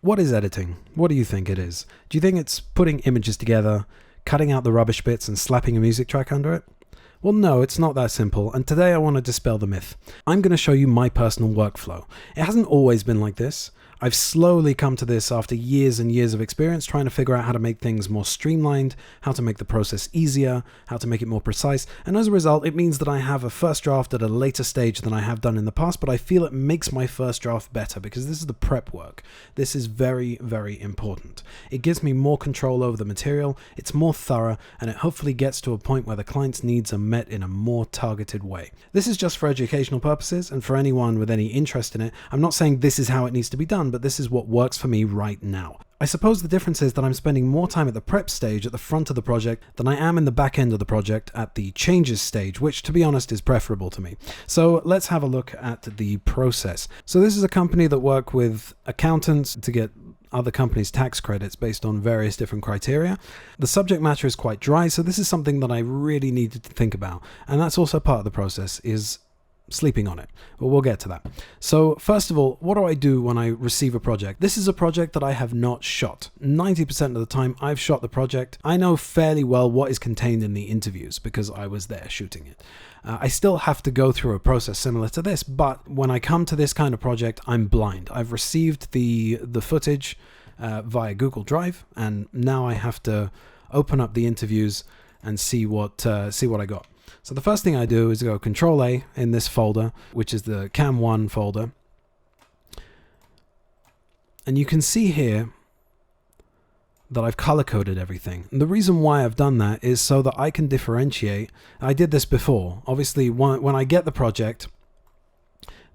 What is editing? What do you think it is? Do you think it's putting images together, cutting out the rubbish bits and slapping a music track under it? Well, no, it's not that simple, and today I want to dispel the myth. I'm going to show you my personal workflow. It hasn't always been like this. I've slowly come to this after years and years of experience trying to figure out how to make things more streamlined, how to make the process easier, how to make it more precise, and as a result it means that I have a first draft at a later stage than I have done in the past, but I feel it makes my first draft better because this is the prep work. This is very, very important. It gives me more control over the material, it's more thorough, and it hopefully gets to a point where the client's needs are met in a more targeted way. This is just for educational purposes and for anyone with any interest in it. I'm not saying this is how it needs to be done, but this is what works for me right now. I suppose the difference is that I'm spending more time at the prep stage at the front of the project than I am in the back end of the project at the changes stage, which to be honest is preferable to me. So let's have a look at the process. So this is a company that work with accountants to get other companies' tax credits based on various different criteria. The subject matter is quite dry, so this is something that I really needed to think about. And that's also part of the process, is sleeping on it, but we'll get to that. So first of all, what do I do when I receive a project? This is a project that I have not shot. 90% of the time I've shot the project. I know fairly well what is contained in the interviews because I was there shooting it. I still have to go through a process similar to this, but when I come to this kind of project, I'm blind. I've received the footage via Google Drive, and now I have to open up the interviews and see what I got. So the first thing I do is go Control A in this folder, which is the Cam1 folder. And you can see here that I've color-coded everything. And the reason why I've done that is so that I can differentiate. I did this before. Obviously, when I get the project,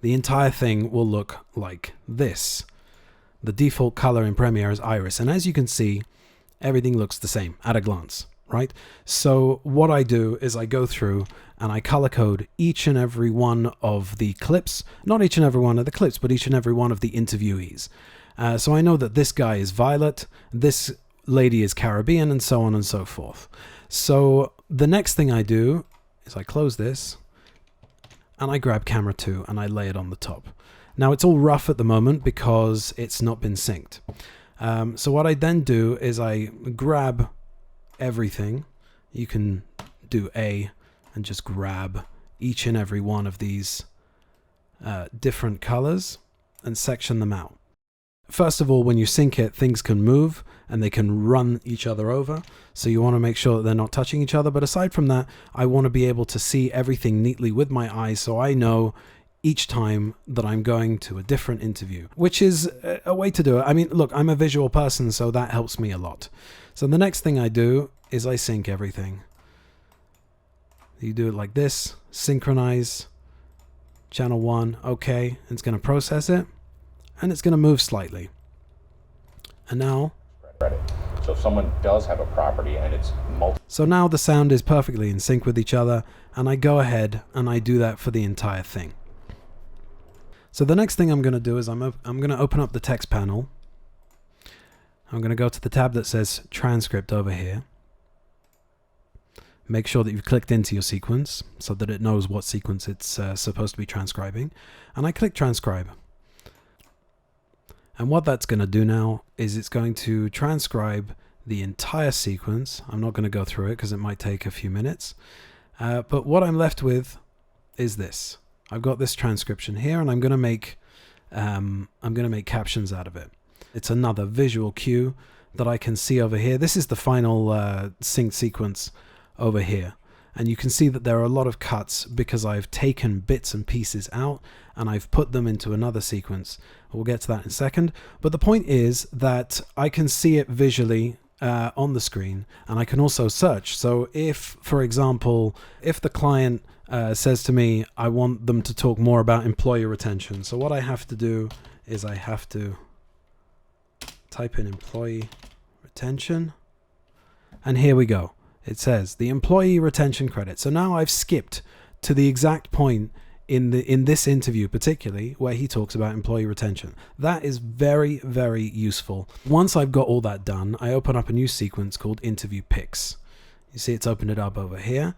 the entire thing will look like this. The default color in Premiere is iris. And as you can see, everything looks the same at a glance. Right? So what I do is I go through and I color code each and every one of the clips, not each and every one of the clips, but each and every one of the interviewees. So I know that this guy is violet, this lady is Caribbean, and so on and so forth. So the next thing I do is I close this and I grab camera 2 and I lay it on the top. Now it's all rough at the moment because it's not been synced. So what I then do is I grab everything. You can do A and just grab each and every one of these different colors and section them out. First of all, when you sync it, things can move and they can run each other over. So you want to make sure that they're not touching each other. But aside from that, I want to be able to see everything neatly with my eyes so I know each time that I'm going to a different interview, which is a way to do it. I mean, look, I'm a visual person, so that helps me a lot. So the next thing I do is I sync everything. You do it like this, synchronize, channel 1, okay, it's going to process it, and it's going to move slightly. And now, so if someone does have a property and it's so now the sound is perfectly in sync with each other, and I go ahead and I do that for the entire thing. So the next thing I'm going to do is I'm going to open up the text panel. I'm going to go to the tab that says transcript over here. Make sure that you've clicked into your sequence so that it knows what sequence it's supposed to be transcribing. And I click transcribe. And what that's going to do now is it's going to transcribe the entire sequence. I'm not going to go through it because it might take a few minutes. But what I'm left with is this. I've got this transcription here, and I'm going to make captions out of it. It's another visual cue that I can see over here. This is the final synced sequence over here. And you can see that there are a lot of cuts because I've taken bits and pieces out and I've put them into another sequence. We'll get to that in a second. But the point is that I can see it visually on the screen, and I can also search. So if, for example, if the client says to me, I want them to talk more about employee retention. So what I have to do is I have to type in employee retention, and here we go. It says the employee retention credit. So now I've skipped to the exact point in this interview particularly where he talks about employee retention. That is very, very useful. Once I've got all that done, I open up a new sequence called interview picks. You see it's opened it up over here.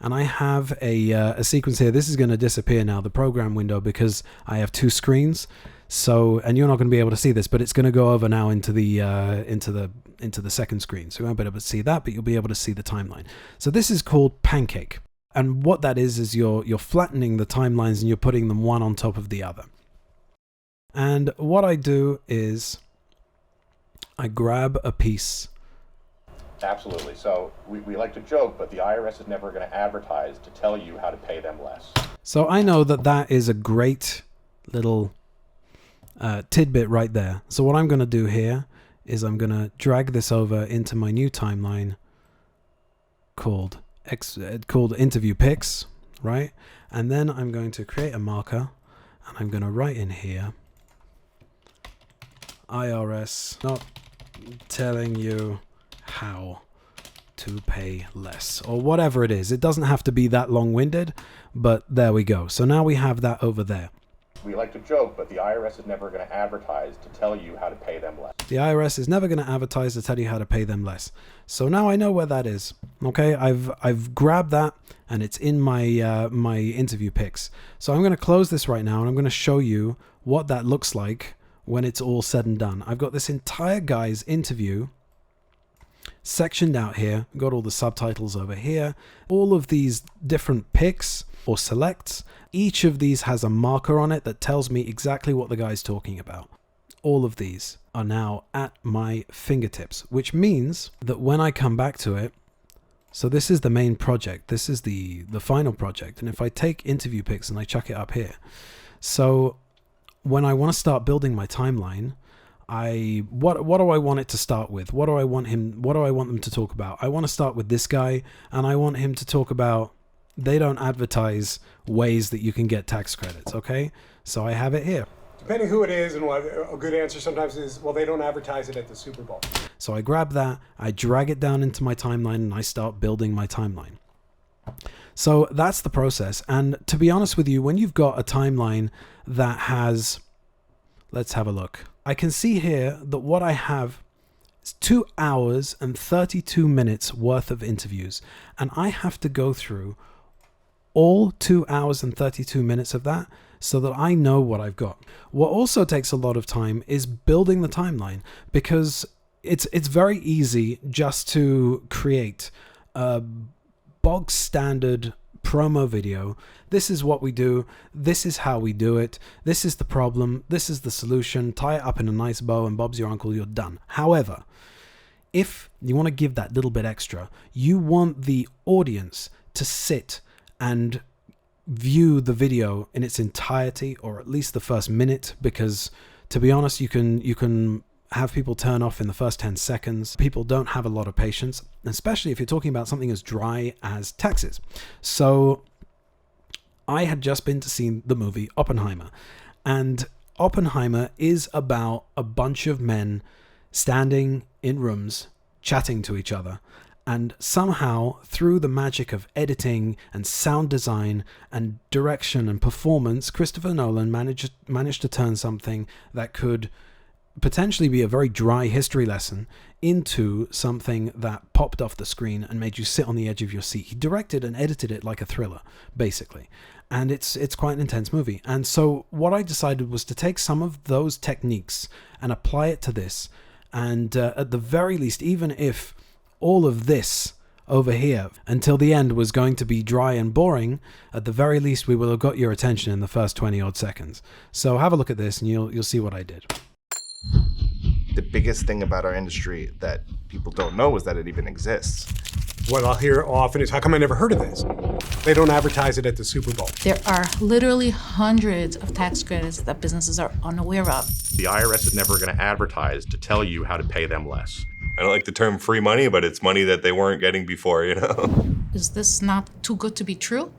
And I have a sequence here. This is going to disappear now, the program window, because I have two screens. So, and you're not going to be able to see this, but it's going to go over now into the second screen. So you won't be able to see that, but you'll be able to see the timeline. So this is called Pancake. And what that is you're flattening the timelines and you're putting them one on top of the other. And what I do is I grab a piece. Absolutely. So we like to joke, but the IRS is never going to advertise to tell you how to pay them less. So I know that is a great little tidbit right there. So what I'm going to do here is I'm going to drag this over into my new timeline called interview pics, right? And then I'm going to create a marker and I'm going to write in here, IRS not telling you how to pay less, or whatever it is. It doesn't have to be that long-winded, but there we go. So now we have that over there. We like to joke, but the IRS is never going to advertise to tell you how to pay them less. The IRS is never going to advertise to tell you how to pay them less. So now I know where that is. Okay, I've grabbed that and it's in my my interview pics. So I'm going to close this right now and I'm going to show you what that looks like when it's all said and done. I've got this entire guy's interview sectioned out here. Got all the subtitles over here. All of these different picks or selects. Each of these has a marker on it that tells me exactly what the guy's talking about. All of these are now at my fingertips, which means that when I come back to it, so this is the main project, this is the final project, and if I take interview pics and I chuck it up here, so when I want to start building my timeline, what do I want it to start with? What do I want them to talk about? I want to start with this guy, and I want him to talk about they don't advertise ways that you can get tax credits, okay? So I have it here. Depending who it is, and what a good answer sometimes is, well, they don't advertise it at the Super Bowl. So I grab that, I drag it down into my timeline, and I start building my timeline. So that's the process. And to be honest with you, when you've got a timeline that has, let's have a look. I can see here that what I have is 2 hours and 32 minutes worth of interviews. And I have to go through all 2 hours and 32 minutes of that so that I know what I've got. What also takes a lot of time is building the timeline, because it's very easy just to create a bog standard promo video. This is what we do. This is how we do it. This is the problem. This is the solution. Tie it up in a nice bow and Bob's your uncle, you're done. However, if you want to give that little bit extra, you want the audience to sit and view the video in its entirety, or at least the first minute, because to be honest, you can have people turn off in the first 10 seconds. People don't have a lot of patience, especially if you're talking about something as dry as taxes. So I had just been to see the movie Oppenheimer, and Oppenheimer is about a bunch of men standing in rooms chatting to each other. And somehow, through the magic of editing and sound design and direction and performance, Christopher Nolan managed to turn something that could potentially be a very dry history lesson into something that popped off the screen and made you sit on the edge of your seat. He directed and edited it like a thriller, basically. And it's quite an intense movie. And so what I decided was to take some of those techniques and apply it to this. And at the very least, even if all of this over here until the end was going to be dry and boring, at the very least we will have got your attention in the first 20 odd seconds. So have a look at this and you'll see what I did. The biggest thing about our industry that people don't know is that it even exists. What I'll hear often is, how come I never heard of this? They don't advertise it at the Super Bowl. There are literally hundreds of tax credits that businesses are unaware of. The IRS is never going to advertise to tell you how to pay them less. I don't like the term free money, but it's money that they weren't getting before, you know? Is this not too good to be true?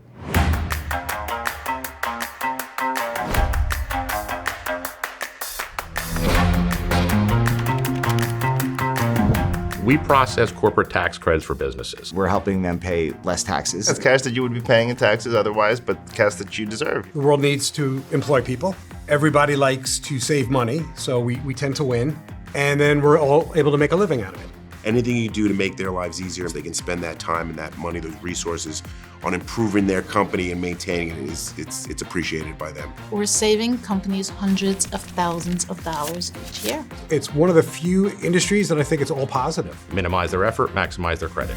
We process corporate tax credits for businesses. We're helping them pay less taxes. That's cash that you would be paying in taxes otherwise, but cash that you deserve. The world needs to employ people. Everybody likes to save money, so we tend to win. And then we're all able to make a living out of it. Anything you do to make their lives easier, they can spend that time and that money, those resources on improving their company and maintaining it, it's appreciated by them. We're saving companies hundreds of thousands of dollars each year. It's one of the few industries that I think it's all positive. Minimize their effort, maximize their credit.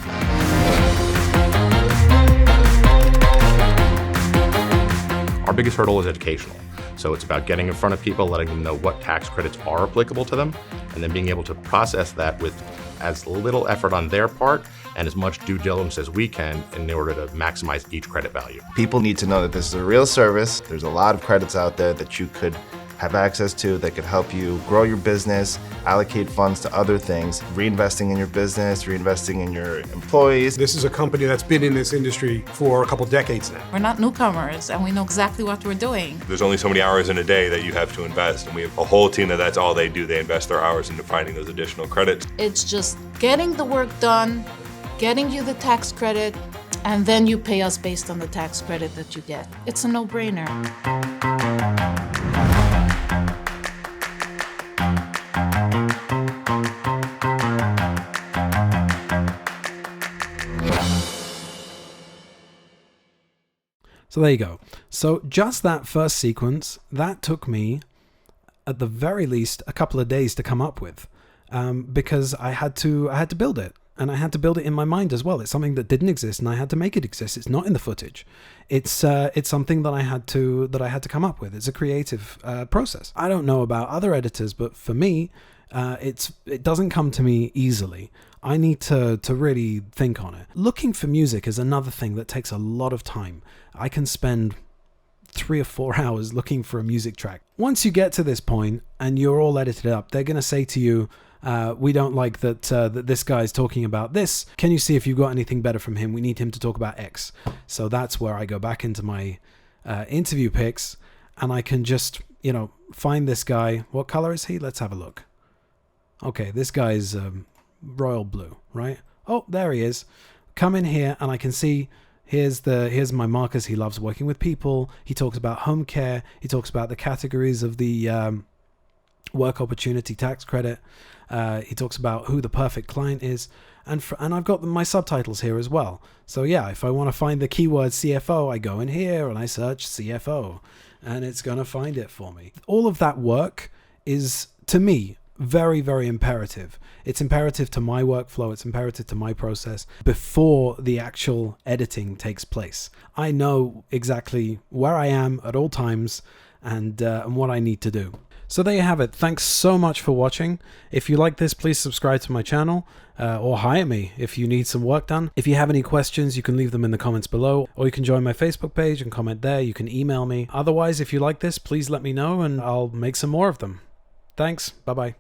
Our biggest hurdle is educational. So it's about getting in front of people, letting them know what tax credits are applicable to them, and then being able to process that with as little effort on their part and as much due diligence as we can in order to maximize each credit value. People need to know that this is a real service. There's a lot of credits out there that you could have access to that could help you grow your business, allocate funds to other things, reinvesting in your business, reinvesting in your employees. This is a company that's been in this industry for a couple decades now. We're not newcomers, and we know exactly what we're doing. There's only so many hours in a day that you have to invest, and we have a whole team that's all they do. They invest their hours into finding those additional credits. It's just getting the work done, getting you the tax credit, and then you pay us based on the tax credit that you get. It's a no-brainer. So there you go. So just that first sequence, that took me, at the very least, a couple of days to come up with, because I had to build it, and I had to build it in my mind as well. It's something that didn't exist, and I had to make it exist. It's not in the footage. It's something that I had to come up with. It's a creative process. I don't know about other editors, but for me, it doesn't come to me easily. I need to really think on it. Looking for music is another thing that takes a lot of time. I can spend 3 or 4 hours looking for a music track. Once you get to this point and you're all edited up, they're going to say to you, we don't like that this guy's talking about this. Can you see if you've got anything better from him? We need him to talk about X. So that's where I go back into my interview picks, and I can just, find this guy. What color is he? Let's have a look. Okay, this guy's royal blue, right? Oh, there he is. Come in here, and I can see here's my markers. He loves working with people. He talks about home care. He talks about the categories of the work opportunity tax credit. He talks about who the perfect client is, and I've got my subtitles here as well. So yeah, if I want to find the keyword CFO, I go in here and I search CFO, and it's gonna find it for me. All of that work is, to me, very, very imperative. It's imperative to my workflow. It's imperative to my process before the actual editing takes place. I know exactly where I am at all times and what I need to do. So there you have it. Thanks so much for watching. If you like this, please subscribe to my channel or hire me if you need some work done. If you have any questions, you can leave them in the comments below, or you can join my Facebook page and comment there. You can email me. Otherwise, if you like this, please let me know and I'll make some more of them. Thanks. Bye-bye.